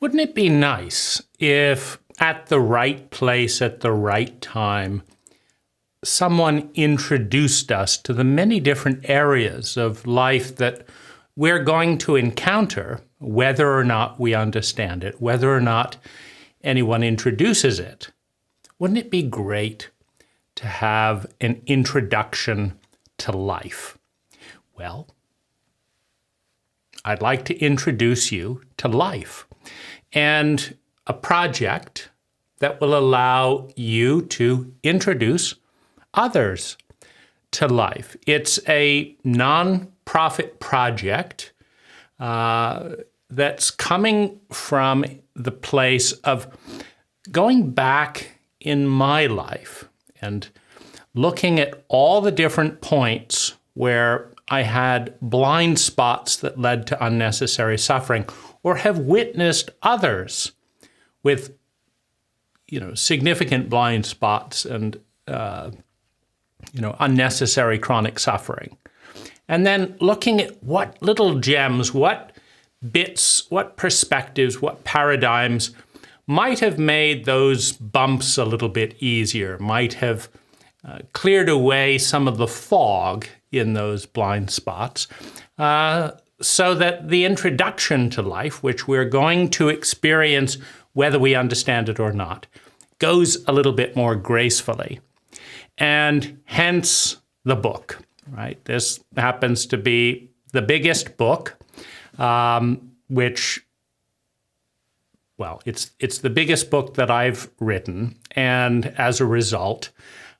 Wouldn't it be nice if at the right place at the right time, someone introduced us to the many different areas of life that we're going to encounter, whether or not we understand it, whether or not anyone introduces it? Wouldn't it be great to have an introduction to life? Well, I'd like to introduce you to life and a project that will allow you to introduce others to life. It's a nonprofit project that's coming from the place of going back in my life and looking at all the different points where I had blind spots that led to unnecessary suffering, or have witnessed others with, significant blind spots and, unnecessary chronic suffering. And then looking at what little gems, what bits, what perspectives, what paradigms might have made those bumps a little bit easier, might have cleared away some of the fog in those blind spots, so that the introduction to life, which we're going to experience whether we understand it or not, goes a little bit more gracefully. And hence the book, right? This happens to be the biggest book, which, well, it's the biggest book that I've written. And as a result,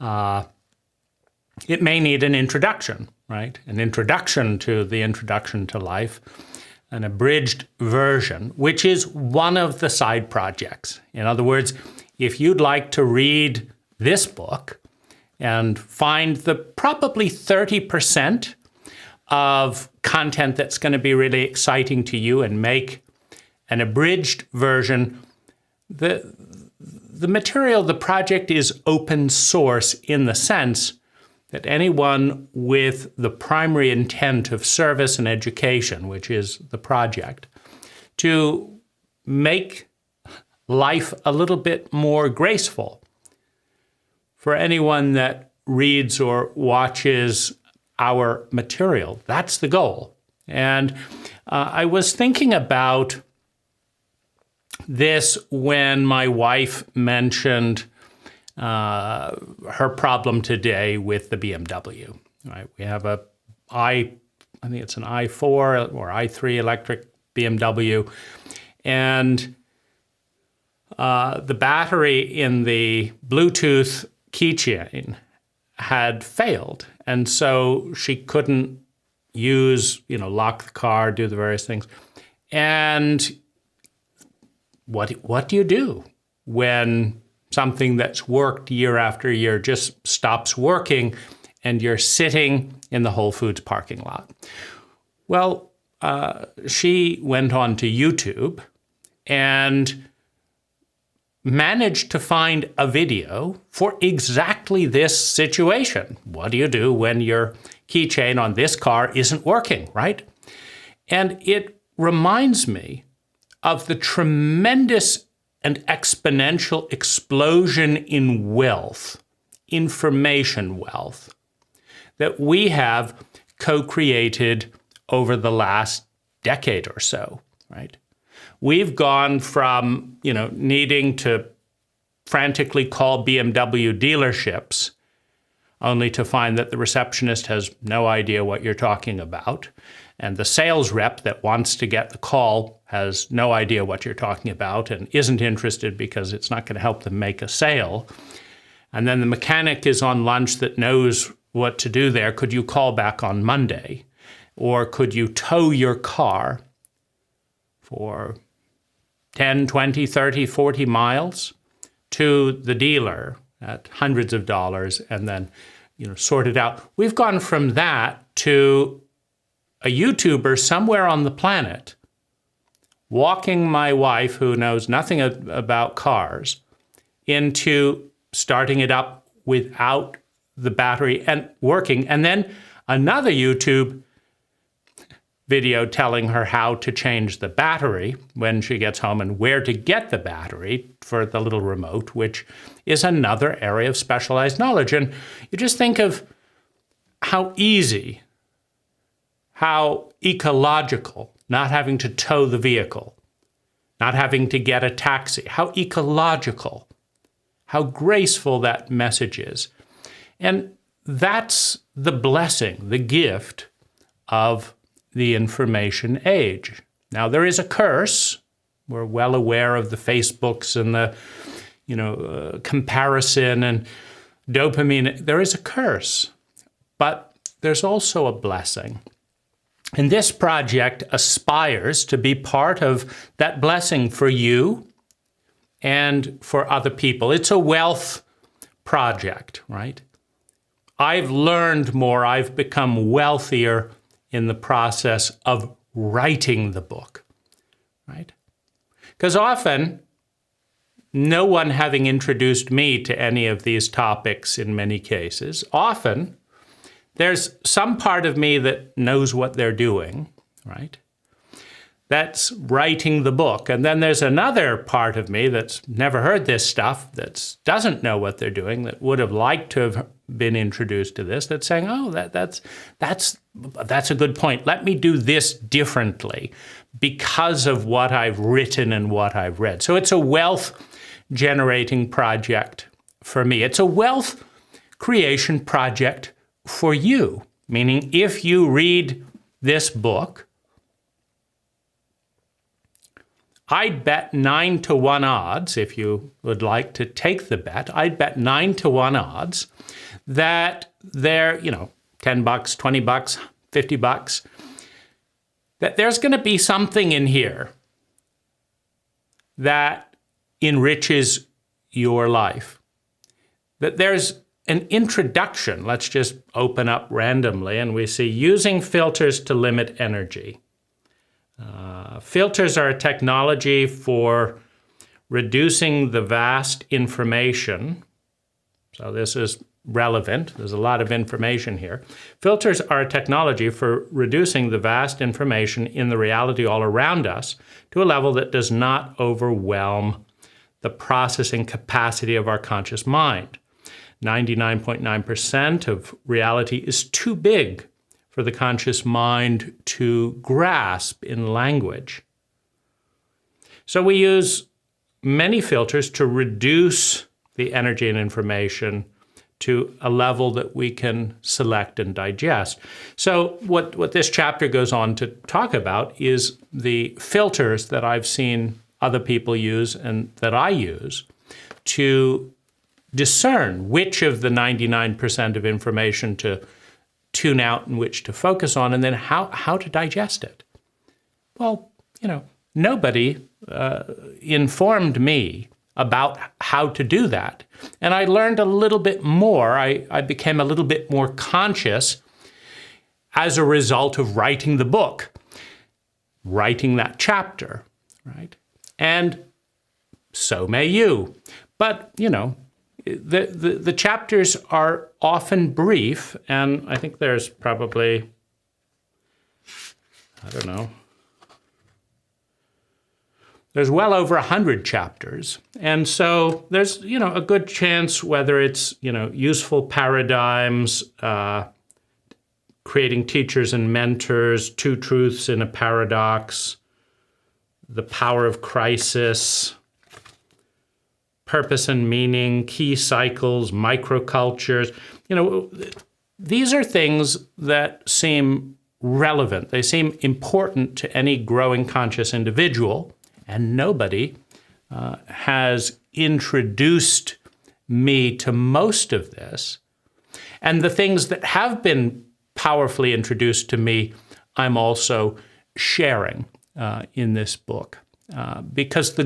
it may need an introduction, right? An introduction to the introduction to life, an abridged version, which is one of the side projects. In other words, if you'd like to read this book and find the probably 30% of content that's going to be really exciting to you and make an abridged version, the material, the project is open source in the sense that anyone with the primary intent of service and education, which is the project, to make life a little bit more graceful for anyone that reads or watches our material. That's the goal. And I was thinking about this when my wife mentioned her problem today with the BMW. Right? We have I think it's an i4 or i3 electric BMW, and the battery in the Bluetooth keychain had failed, and so she couldn't use, lock the car, do the various things. And what do you do when something that's worked year after year just stops working and you're sitting in the Whole Foods parking lot? Well, she went on to YouTube and managed to find a video for exactly this situation. What do you do when your keychain on this car isn't working, right? And it reminds me of the tremendous and exponential explosion in wealth, information wealth, that we have co-created over the last decade or so, right? We've gone from, needing to frantically call BMW dealerships only to find that the receptionist has no idea what you're talking about, and the sales rep that wants to get the call has no idea what you're talking about and isn't interested because it's not going to help them make a sale. And then the mechanic is on lunch that knows what to do there. Could you call back on Monday? Or could you tow your car for 10, 20, 30, 40 miles to the dealer at hundreds of dollars and then, sort it out? We've gone from that to a YouTuber somewhere on the planet walking my wife, who knows nothing about cars, into starting it up without the battery and working. And then another YouTube video telling her how to change the battery when she gets home and where to get the battery for the little remote, which is another area of specialized knowledge. And you just think of how easy, how ecological, not having to tow the vehicle, not having to get a taxi, how ecological, how graceful that message is. And that's the blessing, the gift of the information age. Now, there is a curse. We're well aware of the Facebooks and the, comparison and dopamine. There is a curse, but there's also a blessing. And this project aspires to be part of that blessing for you and for other people. It's a wealth project, right? I've learned more. I've become wealthier in the process of writing the book, right? Because often, no one having introduced me to any of these topics in many cases, often there's some part of me that knows what they're doing, right? That's writing the book. And then there's another part of me that's never heard this stuff, that doesn't know what they're doing, that would have liked to have been introduced to this, that's saying, oh, that's a good point. Let me do this differently because of what I've written and what I've read. So it's a wealth generating project for me. It's a wealth creation project for you, meaning if you read this book, I'd bet 9-to-1 odds, if you would like to take the bet, I'd bet 9-to-1 odds that they're, $10, $20, $50, that there's going to be something in here that enriches your life. That there's an introduction. Let's just open up randomly and we see using filters to limit energy. Filters are a technology for reducing the vast information. So this is relevant. There's a lot of information here. Filters are a technology for reducing the vast information in the reality all around us to a level that does not overwhelm the processing capacity of our conscious mind. 99.9% of reality is too big for the conscious mind to grasp in language. So we use many filters to reduce the energy and information to a level that we can select and digest. So what this chapter goes on to talk about is the filters that I've seen other people use and that I use to discern which of the 99% of information to tune out and which to focus on, and then how to digest it. Well, nobody informed me about how to do that. And I learned a little bit more. I became a little bit more conscious as a result of writing the book, writing that chapter, right? And so may you. But, the chapters are often brief, and I think there's probably, there's well over 100 chapters. And so there's, a good chance whether it's, useful paradigms, creating teachers and mentors, two truths in a paradox, the power of crisis, purpose and meaning, key cycles, microcultures. These are things that seem relevant. They seem important to any growing conscious individual, and nobody has introduced me to most of this. And the things that have been powerfully introduced to me, I'm also sharing in this book. Because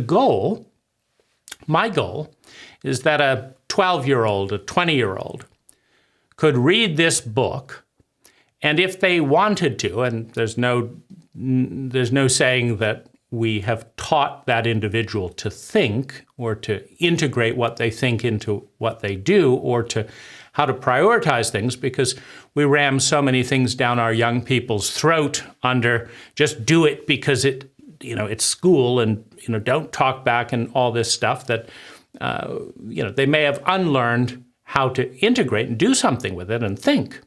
my goal is that a 12-year-old, a 20-year-old could read this book, and if they wanted to, and there's no saying that we have taught that individual to think or to integrate what they think into what they do or to how to prioritize things, because we ram so many things down our young people's throat under just do it because it's school, and don't talk back and all this stuff that they may have unlearned how to integrate and do something with it and think.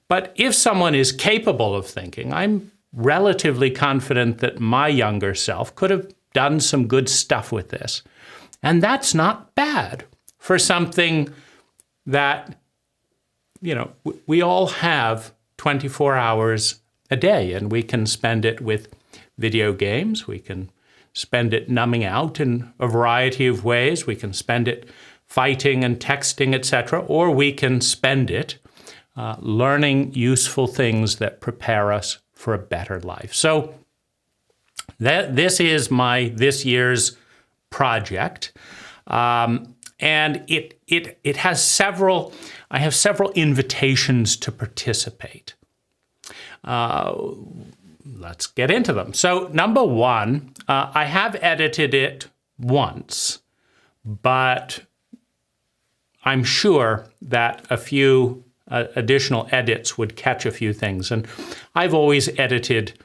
But if someone is capable of thinking, I'm relatively confident that my younger self could have done some good stuff with this. And that's not bad for something that, we all have 24 hours a day, and we can spend it with video games. We can spend it numbing out in a variety of ways. We can spend it fighting and texting, etc., or we can spend it learning useful things that prepare us for a better life. So this is this year's project, and it has I have several invitations to participate. Let's get into them. So number one, I have edited it once, but I'm sure that a few additional edits would catch a few things. And I've always edited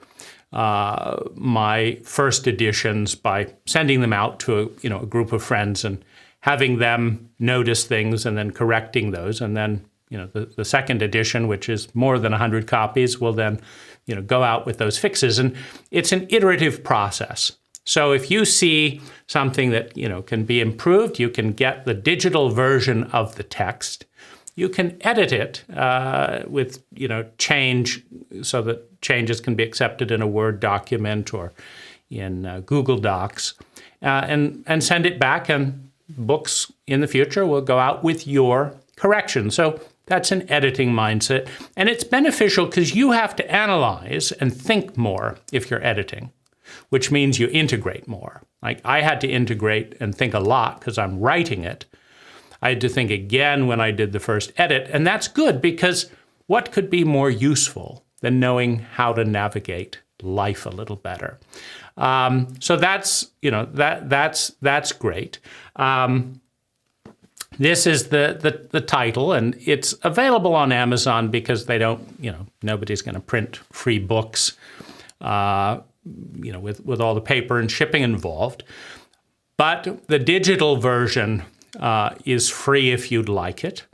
my first editions by sending them out to a group of friends and having them notice things and then correcting those. And then the second edition, which is more than 100 copies, will then go out with those fixes. And it's an iterative process. So if you see something that can be improved, you can get the digital version of the text. You can edit it with change so that changes can be accepted in a Word document or in Google Docs, and send it back, and books in the future will go out with your correction. So that's an editing mindset, and it's beneficial because you have to analyze and think more if you're editing, which means you integrate more. Like I had to integrate and think a lot because I'm writing it. I had to think again when I did the first edit, and that's good because what could be more useful than knowing how to navigate life a little better? So that's that's great. This is the title, and it's available on Amazon because they don't, nobody's going to print free books, with all the paper and shipping involved. But the digital version is free if you'd like it.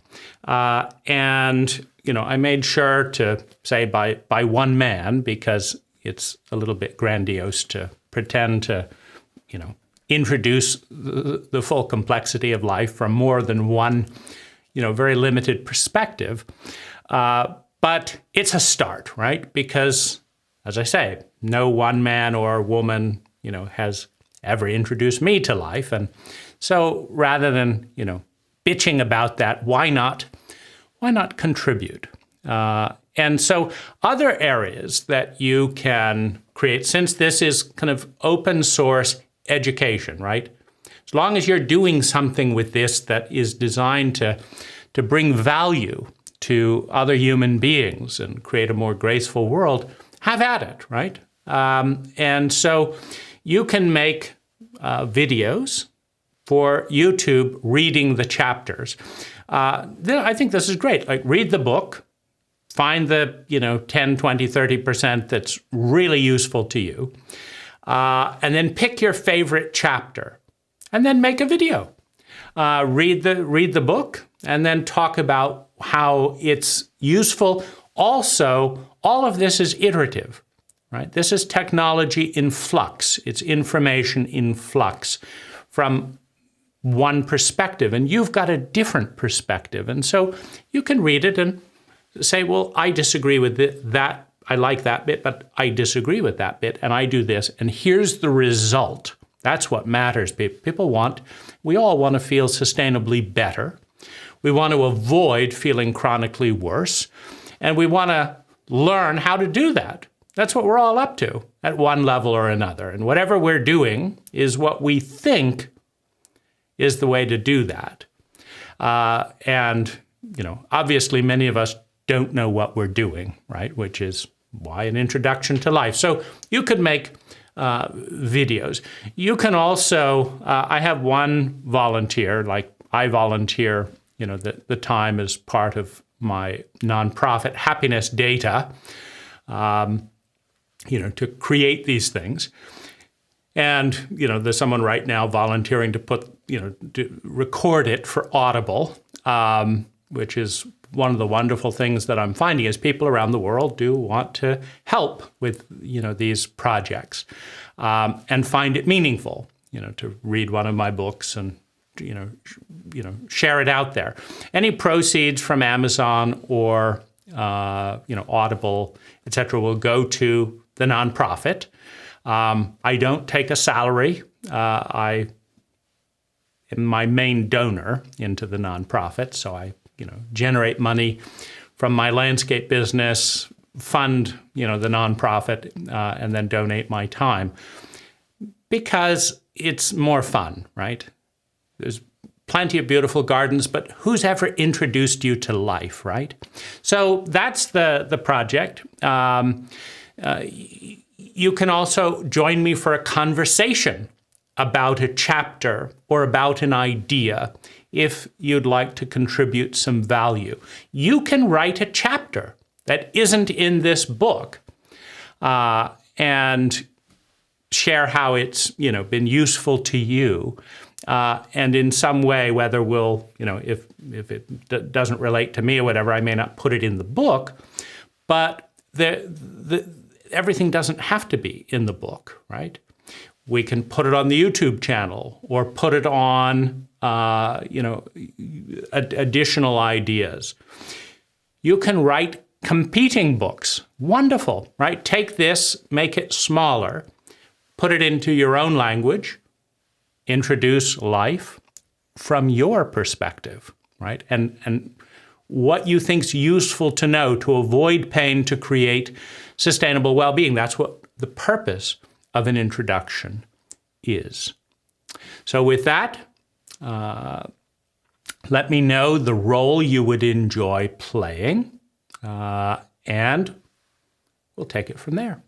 And, I made sure to say by one man, because it's a little bit grandiose to pretend to, introduce the full complexity of life from more than one, very limited perspective. But it's a start, right? Because, as I say, no one man or woman, has ever introduced me to life. And so rather than, bitching about that, why not contribute? And so other areas that you can create, since this is kind of open source education, right? As long as you're doing something with this that is designed to bring value to other human beings and create a more graceful world, have at it, right? And so you can make videos for YouTube reading the chapters. I think this is great. Like, read the book, find the 10, 20, 30% that's really useful to you, and then pick your favorite chapter, and then make a video. Read the book, and then talk about how it's useful. Also, all of this is iterative, right? This is technology in flux. It's information in flux from one perspective, and you've got a different perspective. And so you can read it and say, well, I disagree with that. I like that bit, but I disagree with that bit, and I do this, and here's the result. That's what matters. We all want to feel sustainably better. We want to avoid feeling chronically worse, and we want to learn how to do that. That's what we're all up to at one level or another. And whatever we're doing is what we think is the way to do that. And, obviously many of us don't know what we're doing, right? Which is why an introduction to life. So you could make videos. You can also, I have one volunteer, like I volunteer the time as part of my nonprofit Happiness Data, to create these things. And, there's someone right now volunteering to to record it for Audible, which is one of the wonderful things that I'm finding is people around the world do want to help with, these projects, and find it meaningful, to read one of my books and, share it out there. Any proceeds from Amazon or, Audible, et cetera, will go to the nonprofit. I don't take a salary. I am my main donor into the nonprofit, so I, generate money from my landscape business, fund, the nonprofit, and then donate my time because it's more fun, right? There's plenty of beautiful gardens, but who's ever introduced you to life, right? So that's the project. You can also join me for a conversation about a chapter or about an idea if you'd like to contribute some value. You can write a chapter that isn't in this book and share how it's been useful to you. And in some way, whether we'll, if it doesn't relate to me or whatever, I may not put it in the book, but everything doesn't have to be in the book, right? We can put it on the YouTube channel or put it on, additional ideas. You can write competing books. Wonderful, right? Take this, make it smaller, put it into your own language, introduce life from your perspective, right? And what you think's useful to know to avoid pain, to create sustainable well-being. That's what the purpose of an introduction is. So with that, let me know the role you would enjoy playing, and we'll take it from there.